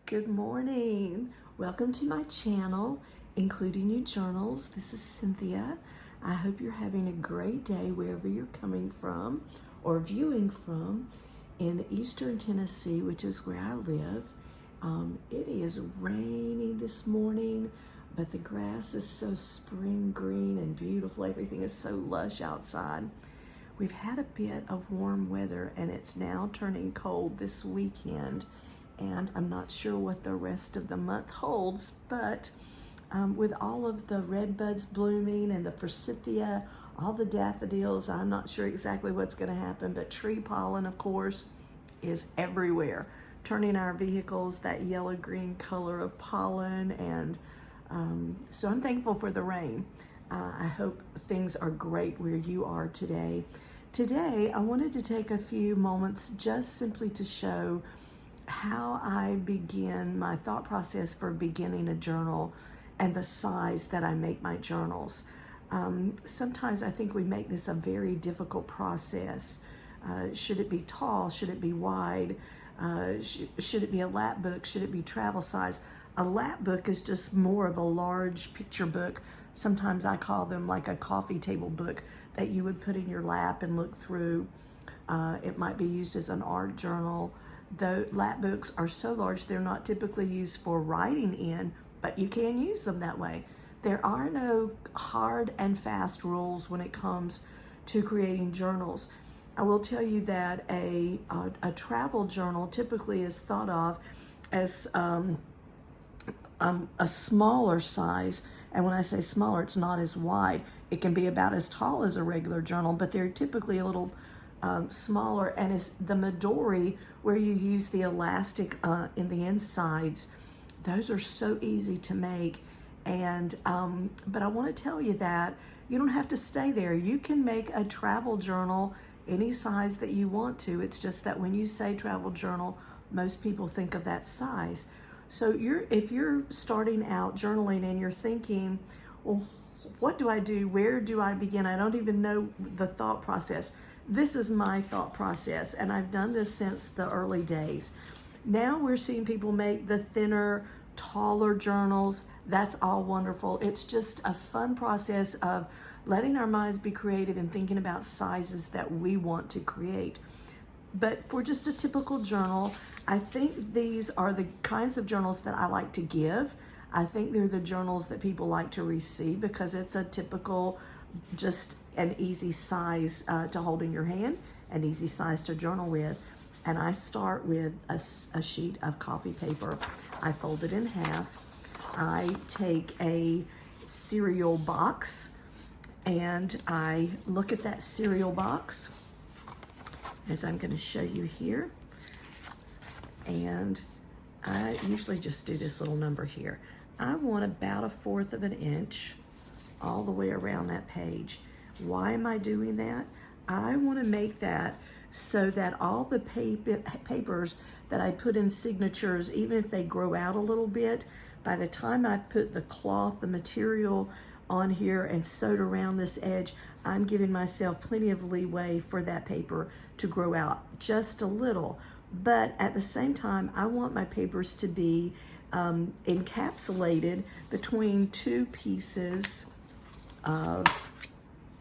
Good morning. Welcome to my channel, Including You Journals. This is Cynthia. I hope you're having a great day wherever you're coming from or viewing from in Eastern Tennessee, which is where I live. It is raining this morning, but the grass is so spring green and beautiful. Everything is so lush outside. We've had a bit of warm weather and it's now turning cold this weekend. And I'm not sure what the rest of the month holds, but with all of the red buds blooming and the forsythia, all the daffodils, I'm not sure exactly what's going to happen, but tree pollen, of course, is everywhere, turning our vehicles that yellow-green color of pollen, and so I'm thankful for the rain. I hope things are great where you are today. Today, I wanted to take a few moments just simply to show how I begin my thought process for beginning a journal and the size that I make my journals. Sometimes I think we make this a very difficult process. Should it be tall? Should it be wide? Should it be a lap book? Should it be travel size? A lap book is just more of a large picture book. Sometimes I call them like a coffee table book that you would put in your lap and look through. It might be used as an art journal. The lap books are so large, they're not typically used for writing in, but you can use them that way. There are no hard and fast rules when it comes to creating journals. I will tell you that a travel journal typically is thought of as a smaller size. And when I say smaller, it's not as wide. It can be about as tall as a regular journal, but they're typically a little smaller, and it's the Midori, where you use the elastic in the insides. Those are so easy to make, and but I want to tell you that you don't have to stay there. You can make a travel journal any size that you want to. It's just that when you say travel journal, most people think of that size. So if you're starting out journaling and you're thinking, well, what do I do? Where do I begin? I don't even know the thought process. This is my thought process, and I've done this since the early days. Now we're seeing people make the thinner, taller journals. That's all wonderful. It's just a fun process of letting our minds be creative and thinking about sizes that we want to create. But for just a typical journal, I think these are the kinds of journals that I like to give. I think they're the journals that people like to receive because it's a typical, just an easy size to hold in your hand, an easy size to journal with. And I start with a sheet of coffee paper. I fold it in half. I take a cereal box and I look at that cereal box, as I'm going to show you here. And I usually just do this little number here. I want about 1/4 of an inch all the way around that page. Why am I doing that? I want to make that so that all the papers that I put in signatures, even if they grow out a little bit, by the time I put the cloth, the material on here and sewed around this edge, I'm giving myself plenty of leeway for that paper to grow out just a little. But at the same time, I want my papers to be encapsulated between two pieces of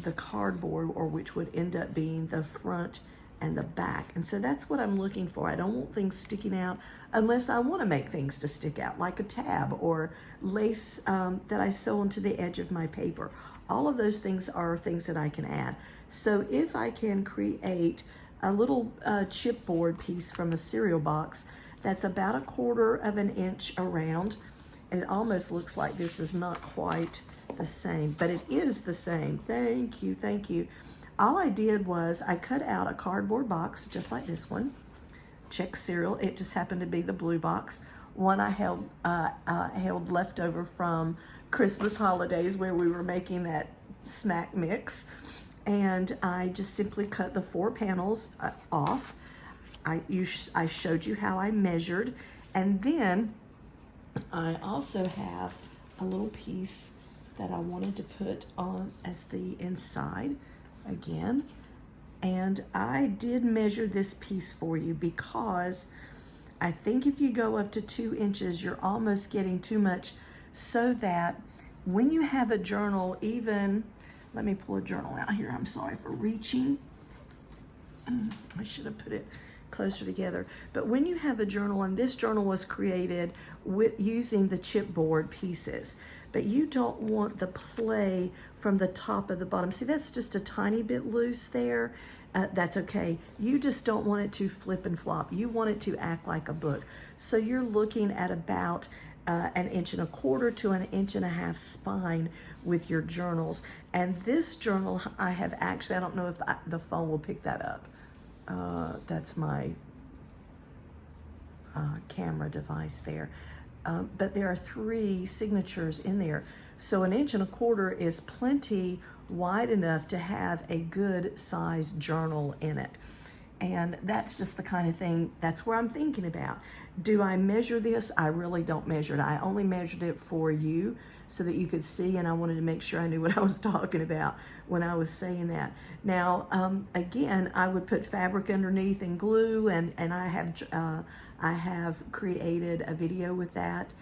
the cardboard, or which would end up being the front and the back. And so that's what I'm looking for. I don't want things sticking out unless I want to make things to stick out, like a tab or lace that I sew onto the edge of my paper. All of those things are things that I can add. So if I can create a little chipboard piece from a cereal box that's about 1/4 of an inch around, and it almost looks like this is not quite the same, but it is the same. Thank you, thank you. All I did was I cut out a cardboard box just like this one, Chex cereal. It just happened to be the blue box. One I held leftover from Christmas holidays where we were making that snack mix. And I just simply cut the 4 panels off. I showed you how I measured. And then I also have a little piece that I wanted to put on as the inside again. And I did measure this piece for you because I think if you go up to 2 inches, you're almost getting too much, so that when you have a journal, even, let me pull a journal out here. I'm sorry for reaching. I should have put it closer together. But when you have a journal, and this journal was created with using the chipboard pieces, but you don't want the play from the top of the bottom. See, that's just a tiny bit loose there. That's okay. You just don't want it to flip and flop. You want it to act like a book. So you're looking at about 1.25 inches to 1.5 inches spine with your journals. And this journal, I have actually, I don't know if the phone will pick that up. That's my camera device there. But there are 3 signatures in there. So 1.25 inches is plenty wide enough to have a good sized journal in it. And that's just the kind of thing, that's where I'm thinking about. Do I measure this? I really don't measure it. I only measured it for you so that you could see, and I wanted to make sure I knew what I was talking about when I was saying that. Now, again, I would put fabric underneath and glue, and I have created a video with that.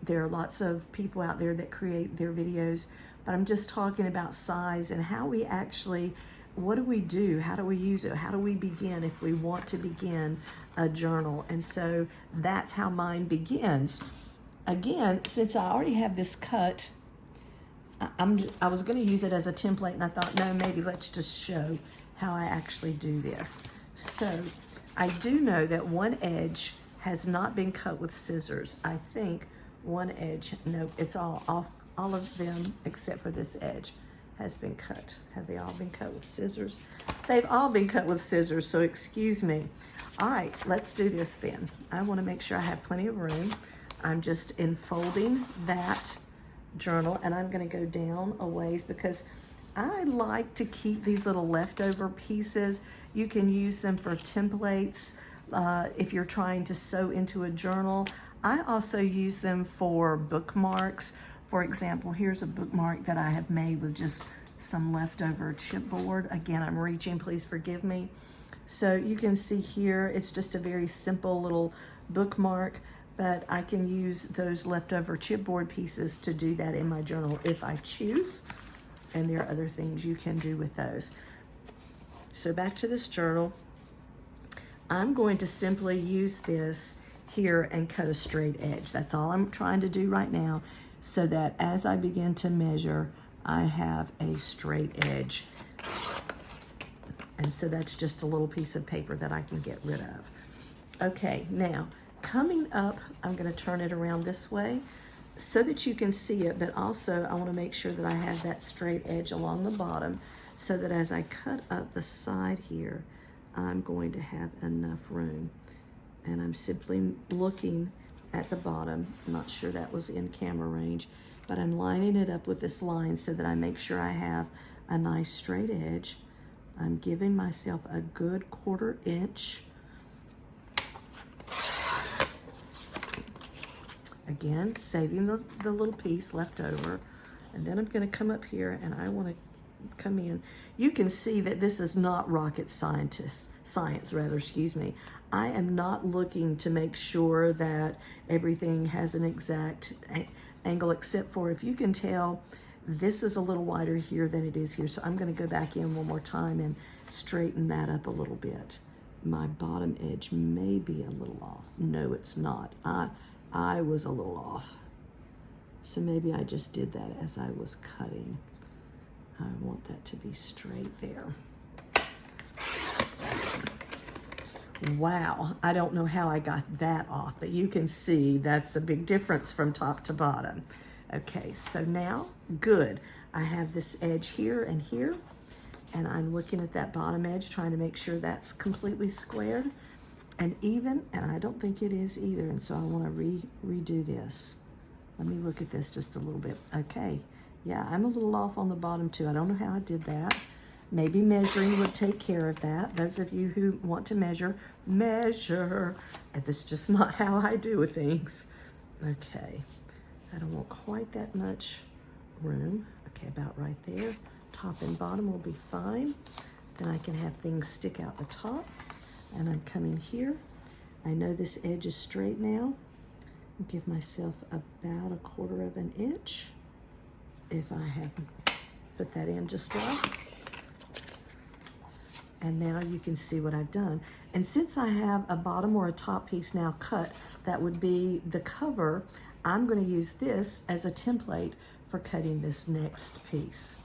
There are lots of people out there that create their videos, but I'm just talking about size and how we actually, what do we do? How do we use it? How do we begin if we want to begin a journal? And so that's how mine begins. Again, since I already have this cut, I was going to use it as a template, and I thought, no, maybe let's just show how I actually do this. So I do know that one edge has not been cut with scissors. I think one edge, no, it's all off, all of them except for this edge has been cut. Have they all been cut with scissors? They've all been cut with scissors, so excuse me. All right, let's do this then. I want to make sure I have plenty of room. I'm just enfolding that journal, and I'm going to go down a ways because I like to keep these little leftover pieces. You can use them for templates if you're trying to sew into a journal. I also use them for bookmarks. For example, here's a bookmark that I have made with just some leftover chipboard. Again, I'm reaching, please forgive me. So you can see here, it's just a very simple little bookmark, but I can use those leftover chipboard pieces to do that in my journal if I choose. And there are other things you can do with those. So back to this journal. I'm going to simply use this here and cut a straight edge. That's all I'm trying to do right now, so that as I begin to measure, I have a straight edge. And so that's just a little piece of paper that I can get rid of. Okay, now coming up, I'm going to turn it around this way so that you can see it, but also I want to make sure that I have that straight edge along the bottom so that as I cut up the side here, I'm going to have enough room. And I'm simply looking at the bottom. I'm not sure that was in camera range, but I'm lining it up with this line so that I make sure I have a nice straight edge. I'm giving myself a good 1/4 inch. Again, saving the little piece left over. And then I'm going to come up here and I want to come in. You can see that this is not rocket science. I am not looking to make sure that everything has an exact angle, except for, if you can tell, this is a little wider here than it is here. So I'm going to go back in one more time and straighten that up a little bit. My bottom edge may be a little off. No, it's not. I was a little off. So maybe I just did that as I was cutting. I want that to be straight there. Wow, I don't know how I got that off, but you can see that's a big difference from top to bottom. Okay, so now, good. I have this edge here and here, and I'm looking at that bottom edge, trying to make sure that's completely squared and even, and I don't think it is either, and so I want to redo this. Let me look at this just a little bit. Okay, yeah, I'm a little off on the bottom too. I don't know how I did that. Maybe measuring would take care of that. Those of you who want to measure. And that's just not how I do things. Okay, I don't want quite that much room. Okay, about right there. Top and bottom will be fine. Then I can have things stick out the top. And I'm coming here. I know this edge is straight now. Give myself about 1/4 of an inch if I have put that in just right. And now you can see what I've done. And since I have a bottom or a top piece now cut, that would be the cover, I'm going to use this as a template for cutting this next piece.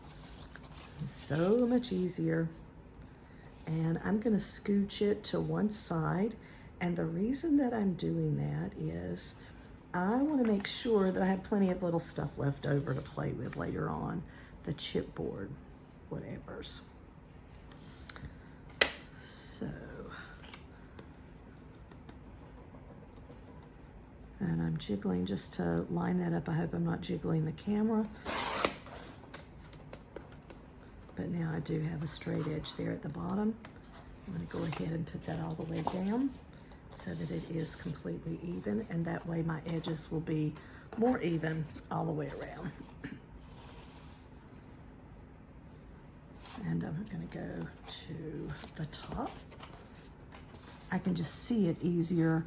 It's so much easier. And I'm going to scooch it to one side. And the reason that I'm doing that is I want to make sure that I have plenty of little stuff left over to play with later on. The chipboard, whatevers. So, and I'm jiggling just to line that up. I hope I'm not jiggling the camera. But now I do have a straight edge there at the bottom. I'm going to go ahead and put that all the way down so that it is completely even, and that way my edges will be more even all the way around. And I'm going to go to the top. I can just see it easier.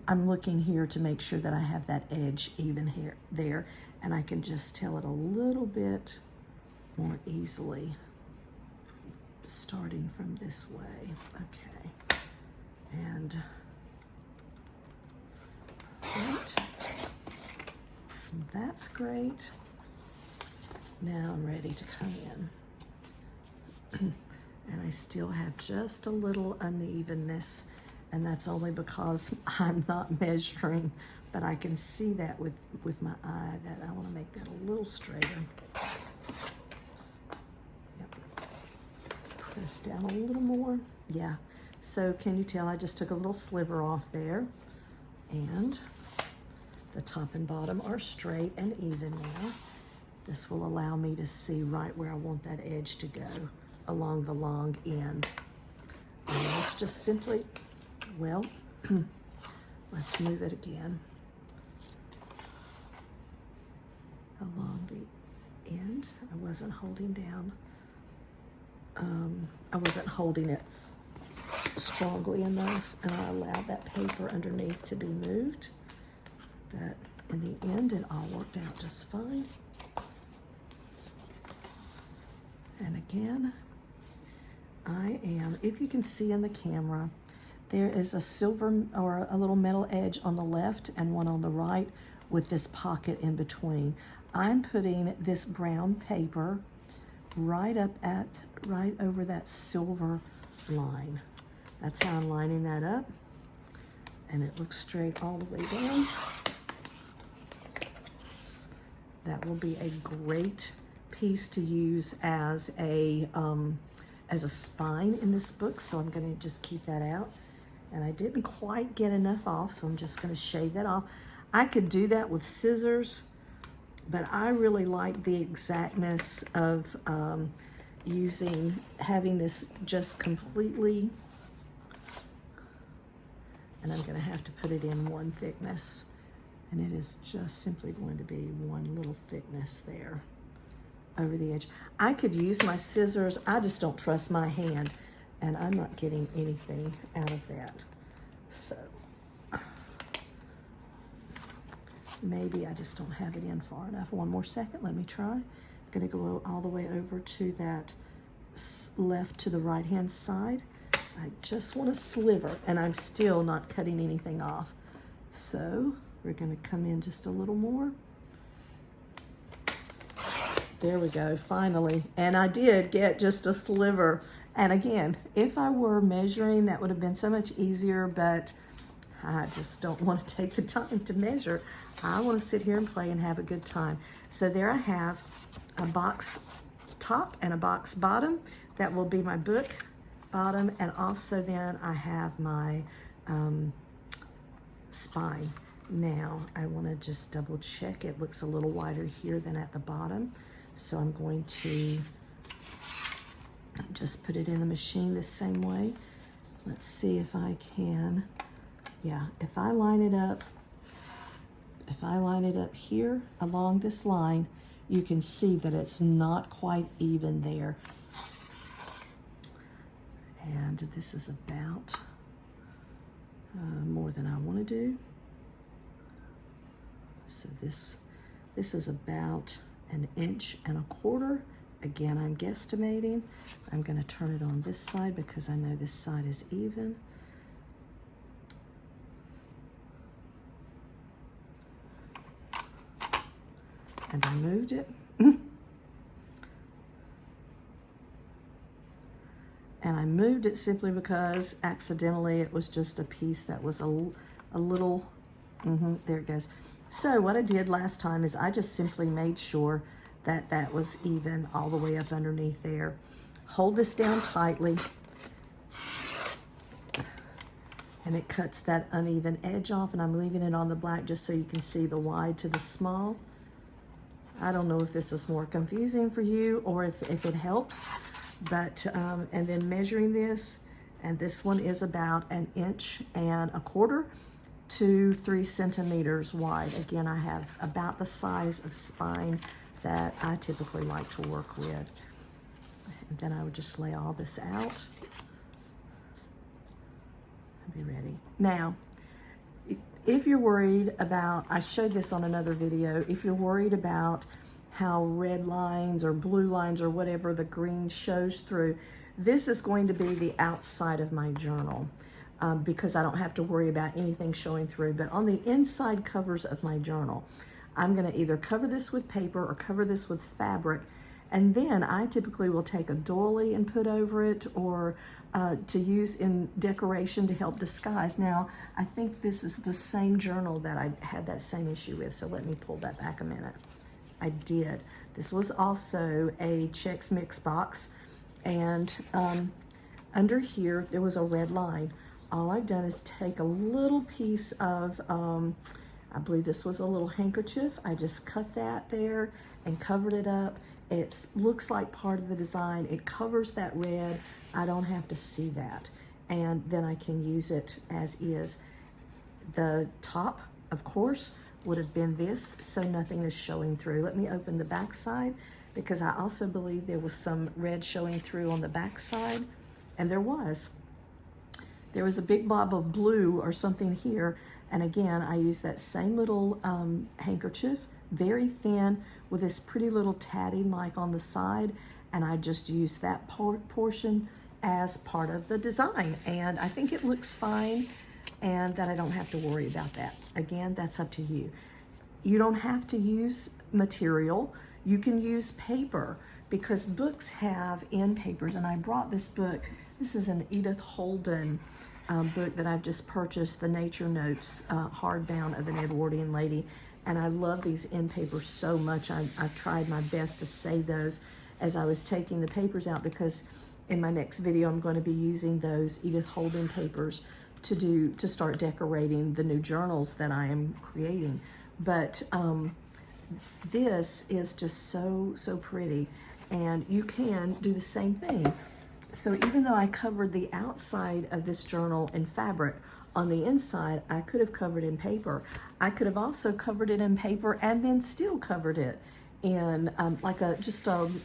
I'm looking here to make sure that I have that edge even here, there, and I can just tell it a little bit more easily starting from this way. Okay, and great. That's great. Now I'm ready to come in. And I still have just a little unevenness, and that's only because I'm not measuring, but I can see that with my eye that I want to make that a little straighter. Yep. Press down a little more. Yeah. So can you tell I just took a little sliver off there, and the top and bottom are straight and even now. This will allow me to see right where I want that edge to go along the long end. And let's just simply, well, let's move it again along the end. I wasn't holding down, I wasn't holding it strongly enough, and I allowed that paper underneath to be moved. But in the end, it all worked out just fine. And again, I am, if you can see in the camera, there is a silver or a little metal edge on the left and one on the right with this pocket in between. I'm putting this brown paper right over that silver line. That's how I'm lining that up. And it looks straight all the way down. That will be a great piece to use as a spine in this book, so I'm going to just keep that out. And I didn't quite get enough off, so I'm just going to shave that off. I could do that with scissors, but I really like the exactness of having this just completely, and I'm going to have to put it in one thickness, and it is just simply going to be one little thickness there over the edge. I could use my scissors. I just don't trust my hand, and I'm not getting anything out of that. So maybe I just don't have it in far enough. One more second, let me try. I'm gonna go all the way over to that left to the right hand side. I just want a sliver, and I'm still not cutting anything off. So we're gonna come in just a little more. There we go, finally. And I did get just a sliver. And again, if I were measuring, that would have been so much easier, but I just don't want to take the time to measure. I want to sit here and play and have a good time. So there I have a box top and a box bottom. That will be my book bottom, and also then I have my spine. Now, I want to just double check. It looks a little wider here than at the bottom. So I'm going to just put it in the machine the same way. Let's see if I can. Yeah, if I line it up here along this line, you can see that it's not quite even there. And this is about more than I want to do. So this is about 1.25 inches. Again, I'm guesstimating. I'm going to turn it on this side because I know this side is even. And I moved it. And I moved it simply because accidentally it was just a piece that was a little, there it goes. So what I did last time is I just simply made sure that that was even all the way up underneath there. Hold this down tightly. And it cuts that uneven edge off, and I'm leaving it on the black just so you can see the wide to the small. I don't know if this is more confusing for you or if it helps, but, and then measuring this, and this one is about 1.25 inches to 3 centimeters wide. Again, I have about the size of spine that I typically like to work with. And then I would just lay all this out. Be ready. Now, if you're worried about, I showed this on another video, if you're worried about how red lines or blue lines or whatever the green shows through, this is going to be the outside of my journal because I don't have to worry about anything showing through. But on the inside covers of my journal, I'm going to either cover this with paper or cover this with fabric. And then I typically will take a doily and put over it, or to use in decoration to help disguise. Now, I think this is the same journal that I had that same issue with, so let me pull that back a minute. I did. This was also a Chex Mix box, and under here there was a red line. All I've done is take a little piece of, I believe this was a little handkerchief. I just cut that there and covered it up. It looks like part of the design. It covers that red. I don't have to see that. And then I can use it as is. The top, of course, would have been this, so nothing is showing through. Let me open the back side because I also believe there was some red showing through on the back side, and there was. There was a big blob of blue or something here, and again, I used that same little handkerchief, very thin, with this pretty little tatting like on the side, and I just used that portion as part of the design, and I think it looks fine, and that I don't have to worry about that. Again, that's up to you. You don't have to use material. You can use paper because books have end papers, and I brought this book. This is an Edith Holden book that I've just purchased, the Nature Notes hardbound of an Edwardian lady. And I love these end papers so much. I tried my best to save those as I was taking the papers out, because in my next video I'm going to be using those Edith Holden papers to start decorating the new journals that I am creating. But this is just so pretty, and you can do the same thing. So even though I covered the outside of this journal in fabric, on the inside, I could have covered in paper. I could have also covered it in paper and then still covered it in like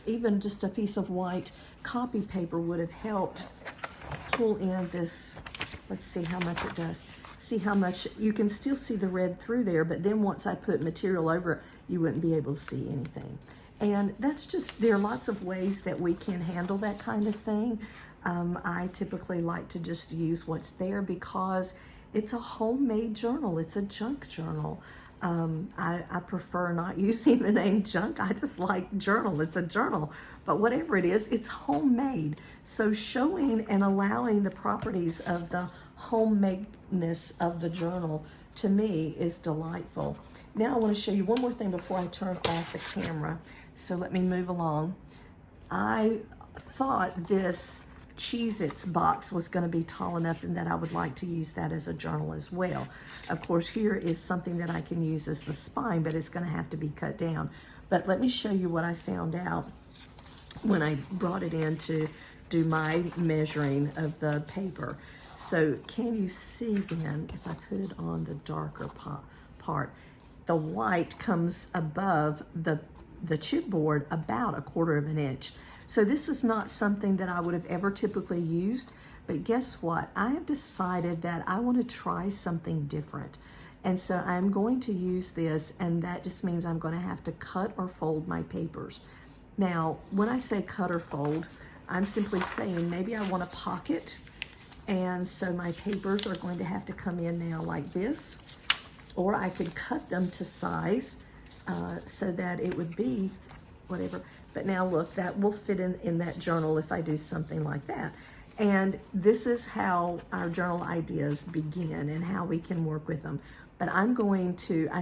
even just a piece of white copy paper would have helped pull in this. Let's see how much it does. See how much, you can still see the red through there, but then once I put material over it, you wouldn't be able to see anything. And that's just, there are lots of ways that we can handle that kind of thing. I typically like to just use what's there because it's a homemade journal. It's a junk journal. I prefer not using the name junk. I just like journal. It's a journal. But whatever it is, it's homemade. So showing and allowing the properties of the homemadeness of the journal, to me, is delightful. Now I want to show you one more thing before I turn off the camera. So let me move along. I thought this Cheez-Its box was going to be tall enough and that I would like to use that as a journal as well. Of course, here is something that I can use as the spine, but it's going to have to be cut down. But let me show you what I found out when I brought it in to do my measuring of the paper. So can you see then, if I put it on the darker part, the white comes above the chipboard about 1/4 of an inch. So this is not something that I would have ever typically used, But guess what? I have decided that I want to try something different. And so I'm going to use this, and that just means I'm going to have to cut or fold my papers. Now, when I say cut or fold, I'm simply saying maybe I want a pocket, and so my papers are going to have to come in now like this, or I could cut them to size so that it would be whatever. But now look, that will fit in that journal if I do something like that. And this is how our journal ideas begin and how we can work with them. But I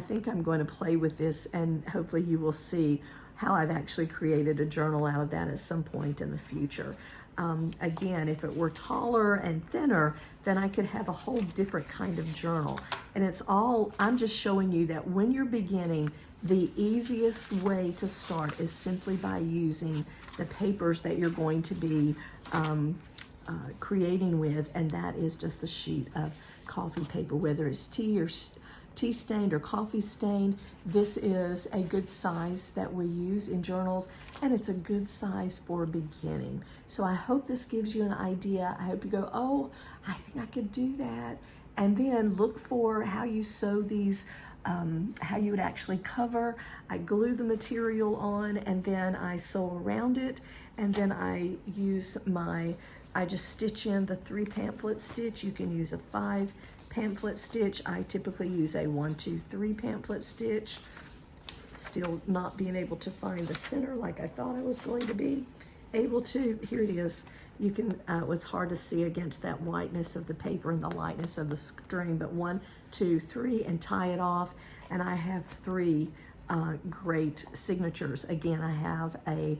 think I'm going to play with this, and hopefully you will see how I've actually created a journal out of that at some point in the future. Again, if it were taller and thinner, then I could have a whole different kind of journal. And I'm just showing you that when you're beginning, the easiest way to start is simply by using the papers that you're going to be creating with, and that is just a sheet of coffee paper, whether it's tea stained or coffee stained. This is a good size that we use in journals, and it's a good size for beginning. So I hope this gives you an idea. I hope you go, oh, I think I could do that. And then look for how you sew these, how you would actually cover. I glue the material on, and then I sew around it, and then I just stitch in the 3 pamphlet stitch. You can use a 5 pamphlet stitch. I typically use a 1, 2, 3 pamphlet stitch. Still not being able to find the center like I thought I was going to be able to. Here it is. You can, it's hard to see against that whiteness of the paper and the lightness of the string, but 1, 2, 3, and tie it off. And I have 3 great signatures. Again, I have a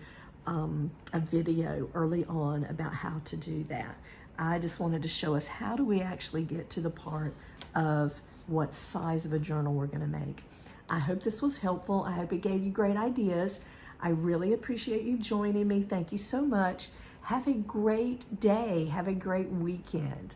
video early on about how to do that. I just wanted to show us how do we actually get to the part of what size of a journal we're going to make. I hope this was helpful. I hope it gave you great ideas. I really appreciate you joining me. Thank you so much. Have a great day. Have a great weekend.